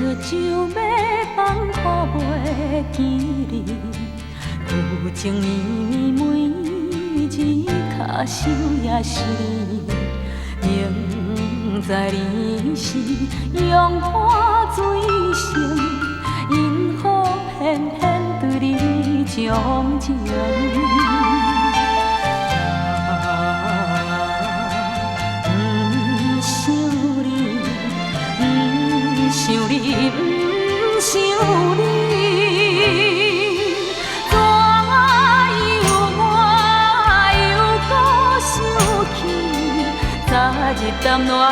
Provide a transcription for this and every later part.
就要放，看袂见你，旧情绵绵每字脚手也是你。明知你是用看水性，因何偏偏对你钟情？想你，不想你，怎样我又搁想起昨日谈恋的光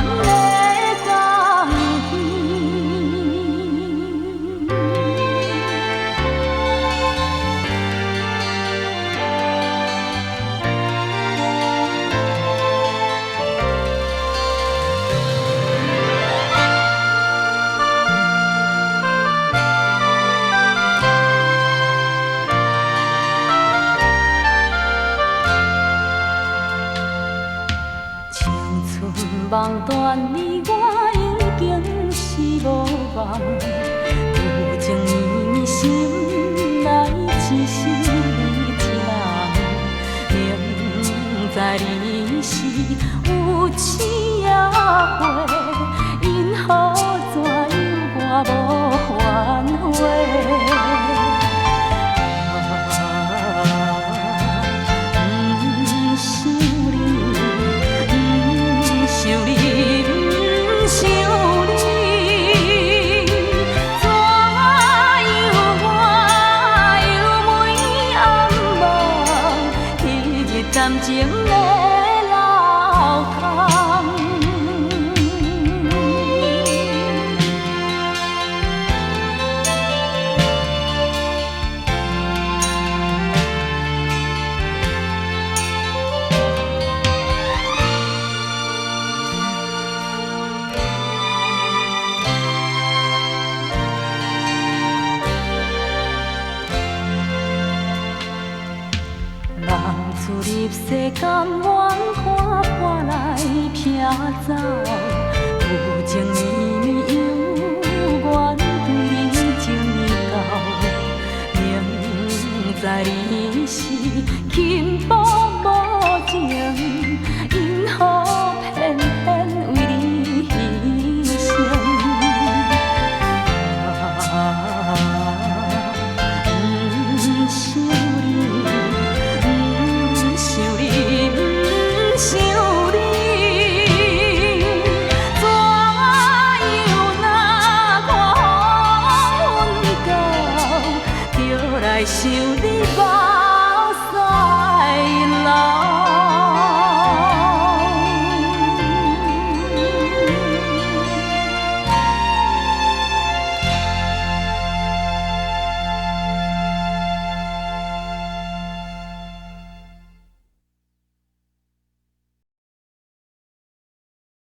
梦断你我已经是无望，旧情绵绵心内只是你一人。明知你是有痴也会，因何怎样我无反悔？感情的老汤，入世间，愿看破来撇走，旧情绵绵犹原对你情意厚。明知你是轻薄无